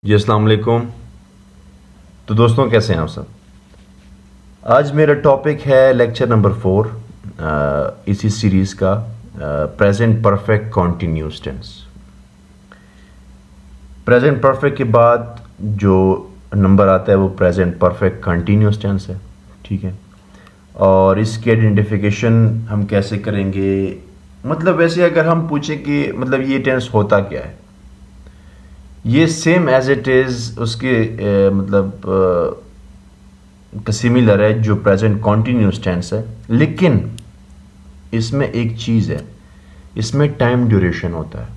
जी अस्सलाम वालेकुम। तो दोस्तों कैसे हैं आप सब। आज मेरा टॉपिक है लेक्चर नंबर 4 इसी सीरीज़ का present perfect continuous tense. Present perfect के बाद जो नंबर आता है वो प्रेजेंट परफेक्ट कंटिन्यूस टेंस है, ठीक है। और इसकी आइडेंटिफिकेशन हम कैसे करेंगे, मतलब वैसे अगर हम पूछें कि मतलब ये टेंस होता क्या है, ये सेम एज इट इज़ उसके मतलब सिमिलर है जो प्रेजेंट कॉन्टिन्यूस टेंस है, लेकिन इसमें एक चीज़ है, इसमें टाइम ड्यूरेशन होता है।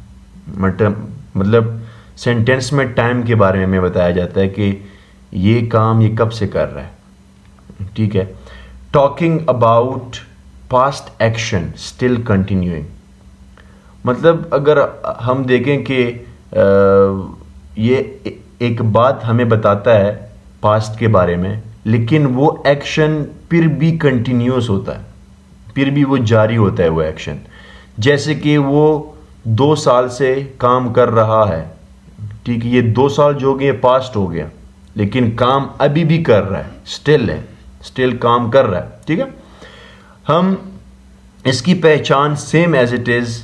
मतलब सेंटेंस में टाइम के बारे में हमें बताया जाता है कि ये काम ये कब से कर रहा है, ठीक है। Talking about past action still continuing, मतलब अगर हम देखें कि ये एक बात हमें बताता है पास्ट के बारे में, लेकिन वो एक्शन फिर भी कंटिन्यूस होता है, फिर भी वो जारी होता है वो एक्शन। जैसे कि वो 2 साल से काम कर रहा है, ठीक है। ये 2 साल जो हो गए पास्ट हो गया, लेकिन काम अभी भी कर रहा है, स्टिल काम कर रहा है, ठीक है। हम इसकी पहचान सेम एज इट इज़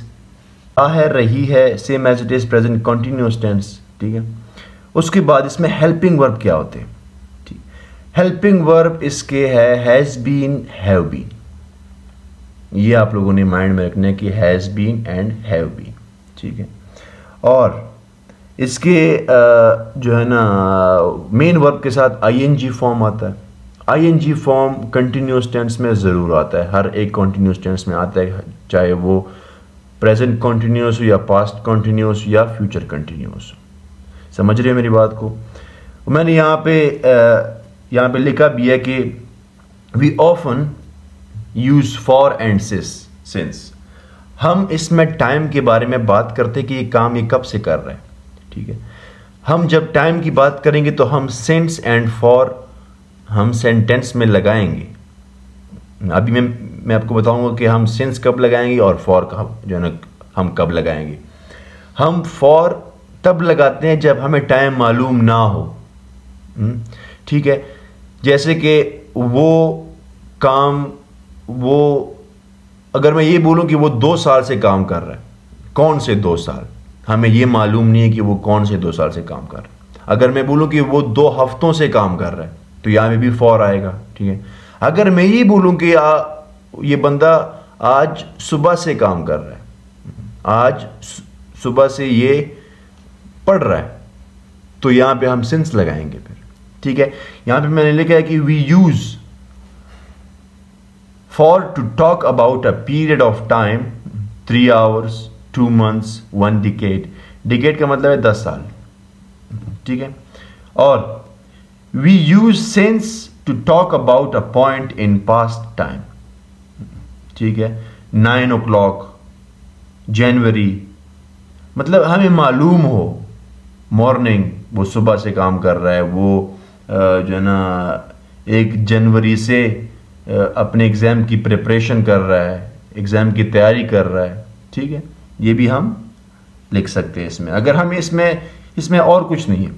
है रही है, same as it is present continuous tense, ठीक है। उसके बाद इसमें हेल्पिंग वर्ब क्या होते हैं, ठीक। हेल्पिंग वर्ब इसके है हैज़ बीन, हैव बीन। ये आप लोगों ने माइंड में रखना है कि has been and have been, ठीक है। और इसके जो है ना मेन वर्ब के साथ आईएनजी फॉर्म आता है। आईएनजी फॉर्म कंटिन्यूस टेंस में ज़रूर आता है, हर एक कंटिन्यूस टेंस में आता है, चाहे वो प्रेजेंट कॉन्टिन्यूस हो या पास्ट कॉन्टिन्यूस या फ्यूचर कॉन्टिन्यूस। समझ रहे हैं मेरी बात को। मैंने यहाँ पे लिखा भी है कि we often use for and since. हम इसमें टाइम के बारे में बात करते हैं कि ये काम ये कब से कर रहा है, ठीक है। हम जब टाइम की बात करेंगे तो हम सिंस एंड फॉर हम सेंटेंस में लगाएंगे। अभी मैं आपको बताऊंगा कि हम सिंस कब लगाएंगे और फॉर जो है ना हम कब लगाएंगे। हम फॉर तब लगाते हैं जब हमें टाइम मालूम ना हो, ठीक है। जैसे कि वो काम, वो अगर मैं ये बोलूं कि वो 2 साल से काम कर रहा है, कौन से 2 साल, हमें ये मालूम नहीं है कि वो कौन से 2 साल से काम कर रहा है। अगर मैं बोलूं कि वो 2 हफ्तों से काम कर रहा है तो यहाँ पे भी फॉर आएगा, ठीक है। अगर मैं ये बोलूं कि ये बंदा आज सुबह से काम कर रहा है, आज सुबह से ये पढ़ रहा है, तो यहां पे हम सिंस लगाएंगे फिर, ठीक है। यहां पे मैंने लिखा है कि we use for to talk about a period of time 3 hours 2 months 1 decade। Decade का मतलब है 10 साल, ठीक है। और we use since to talk about a point in past time, ठीक है। 9 o'clock जनवरी, मतलब हमें मालूम हो मॉर्निंग वो सुबह से काम कर रहा है, वो जो है ना 1 जनवरी से अपने एग्ज़ाम की प्रिपरेशन कर रहा है, एग्ज़ाम की तैयारी कर रहा है, ठीक है। ये भी हम लिख सकते हैं इसमें। अगर हम इसमें और कुछ नहीं है,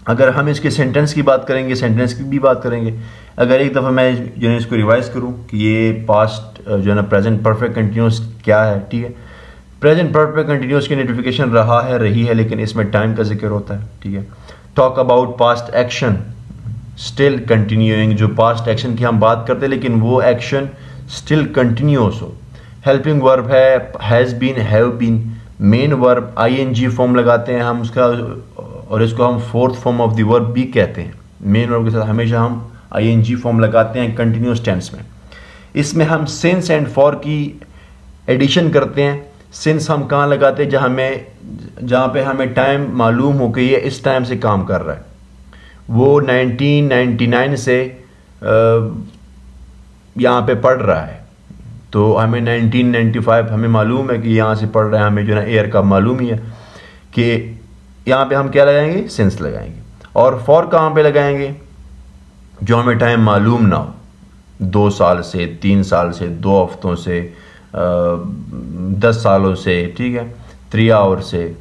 अगर हम इसके सेंटेंस की बात करेंगे, सेंटेंस की भी बात करेंगे। अगर एक दफ़ा मैं जो है इसको रिवाइज करूं कि ये पास्ट जो है ना प्रेजेंट परफेक्ट कंटिन्यूस क्या है, ठीक है। प्रेजेंट परफेक्ट कंटिन्यूस की नोटिफिकेशन रहा है रही है, लेकिन इसमें टाइम का जिक्र होता है, ठीक है। Talk about past action still continuing, जो पास्ट एक्शन की हम बात करते हैं लेकिन वो एक्शन स्टिल कंटिन्यूस हो। हेल्पिंग वर्ब है has been, have been. Main verb ING form लगाते हैं हम उसका, और इसको हम fourth form of the verb भी कहते हैं। मेन वर्ब के साथ हमेशा हम आईएनजी फॉर्म लगाते हैं कंटिन्यूस टेंस में। इसमें हम सिंस एंड फॉर की एडिशन करते हैं। सिंस हम कहाँ लगाते हैं, जहाँ पे हमें टाइम मालूम हो कि ये इस टाइम से काम कर रहा है, वो 1999 से यहाँ पे पढ़ रहा है, तो हमें 1995 हमें मालूम है कि यहाँ से पढ़ रहा है, हमें जो है एयर का मालूम ही है कि यहाँ पे हम क्या लगाएंगे, सिंस लगाएंगे। और फॉर कहाँ पे लगाएंगे, जो हमें टाइम मालूम ना हो, 2 साल से 3 साल से 2 हफ्तों से 10 सालों से, ठीक है, 3 hours से,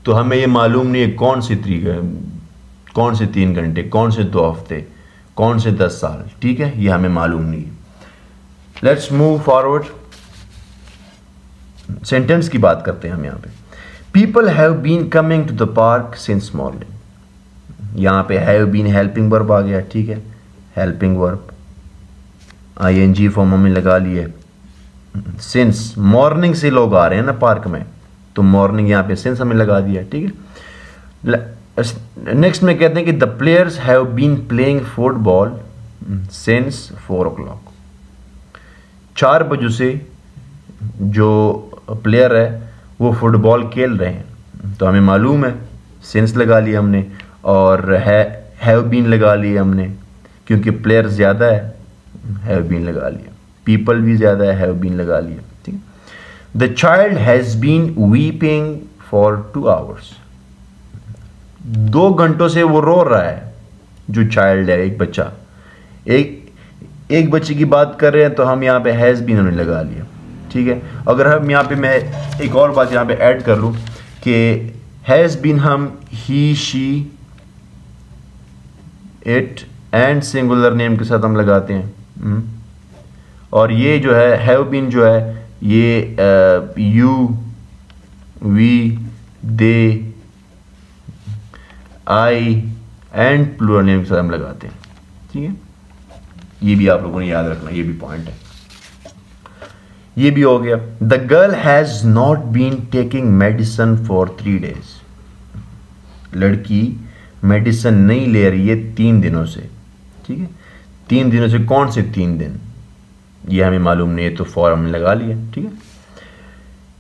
तो हमें ये मालूम नहीं है कौन सी तरीक है, कौन से 3 घंटे, कौन से 2 हफ्ते, कौन से 10 साल, ठीक है, ये हमें मालूम नहीं है। लेट्स मूव फॉरवर्ड, सेंटेंस की बात करते हैं हम यहाँ पे। People have been coming to the park since morning. यहाँ पे हैव बीन हेल्पिंग वर्ब आ गया, ठीक है, हेल्पिंग वर्ब ING फॉर्म हमने लगा लिए। सिंस मॉर्निंग से लोग आ रहे हैं ना पार्क में, तो मॉर्निंग यहाँ पे सिंस हमें लगा दिया, ठीक है। नेक्स्ट में कहते हैं कि the players have been playing football since 4 o'clock। 4 बजे से जो प्लेयर है वो फुटबॉल खेल रहे हैं, तो हमें मालूम है, सिंस लगा लिया हमने, और हैव बीन लगा लिया हमने, क्योंकि प्लेयर ज़्यादा है, हैव बीन लगा लिया, पीपल भी ज़्यादा है, हैव बीन लगा लिया, ठीक है। The child has been weeping for 2 hours। 2 घंटों से वो रो रहा है, जो चाइल्ड है, एक बच्चा, एक बच्चे की बात कर रहे हैं, तो हम यहाँ पे हैज़ बीन हमने लगा लिया, ठीक है। अगर हम यहाँ पे, मैं एक और बात यहाँ पे ऐड कर लूँ कि हैज़ बीन हम he, she, it and singular name के साथ हम लगाते हैं, और ये जो है हैव बीन जो है ये you, we, they, I and plural name के साथ हम लगाते हैं, ठीक है। ये भी आप लोगों ने याद रखना, ये भी पॉइंट है। ये भी हो गया। The girl has not been taking medicine for 3 days। लड़की मेडिसिन नहीं ले रही है 3 दिनों से, ठीक है। 3 दिनों से कौन से 3 दिन, ये हमें मालूम नहीं है, तो फॉर हमने लगा लिया, ठीक है।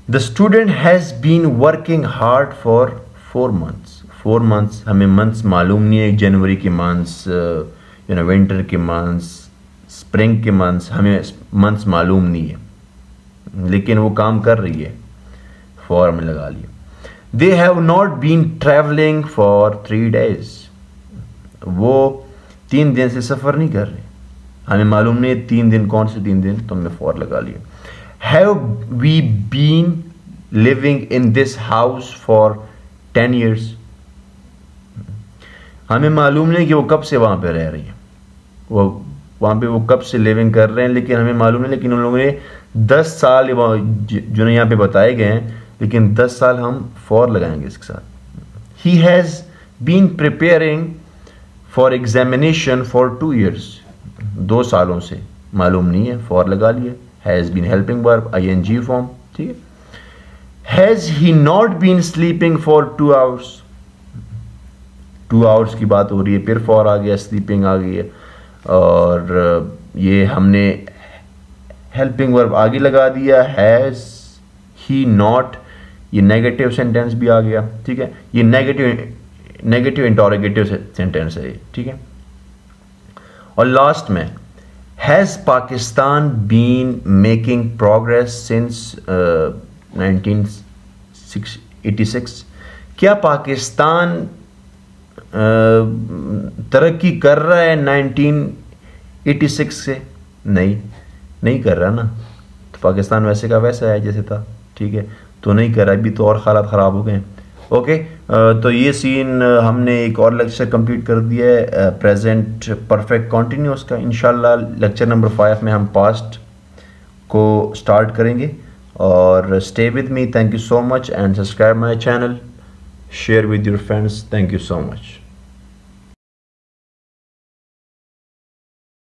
The student has been working hard for 4 months। 4 months हमें मंथ्स मालूम नहीं है, जनवरी के मंथ्स, विंटर के मंथ्स, स्प्रिंग के मंथ्स, हमें मंथ्स मालूम नहीं है, लेकिन वो काम कर रही है, फॉर हमने लगा लिया। They have not been travelling for 3 days। वो 3 दिन से सफ़र नहीं कर रहे, हमें मालूम नहीं है 3 दिन, कौन से 3 दिन, तो हमने फॉर लगा लिया। Have we been living in this house for 10 years। हमें मालूम नहीं कि वो कब से वहाँ पे रह रही है, वो वहाँ पे वो कब से लिविंग कर रहे हैं, लेकिन हमें मालूम नहीं, लेकिन उन लोगों ने 10 साल जो यहाँ पे बताए गए हैं, लेकिन 10 साल हम फॉर लगाएंगे इसके साथ। He has been preparing for examination for 2 years। 2 सालों से मालूम नहीं है, फॉर लगा लिया। Has been helping verb ING form, ठीक है। Has he not been sleeping for 2 hours। 2 hours की बात हो रही है, फिर फॉर आ गया, स्लीपिंग आ गई है, और ये हमने हेल्पिंग वर्ब आगे लगा दिया, हैज़ ही नॉट, ये नेगेटिव सेंटेंस भी आ गया, ठीक है। ये नेगेटिव इंटरोगेटिव सेंटेंस है ये, ठीक है। और लास्ट में has Pakistan been making progress since 1986। क्या पाकिस्तान तरक्की कर रहा है 1986 से? नहीं कर रहा ना, तो पाकिस्तान वैसे का वैसा है जैसे था, ठीक है, तो नहीं कर रहा, अभी तो और हालात ख़राब हो गए। ओके, तो ये सीन हमने एक और लेक्चर कंप्लीट कर दिया है प्रेजेंट परफेक्ट कॉन्टिन्यूस का। इंशाल्लाह लेक्चर नंबर 5 में हम पास्ट को स्टार्ट करेंगे। और stay with me, thank you so much, and subscribe my channel, share with your friends, thank you so much.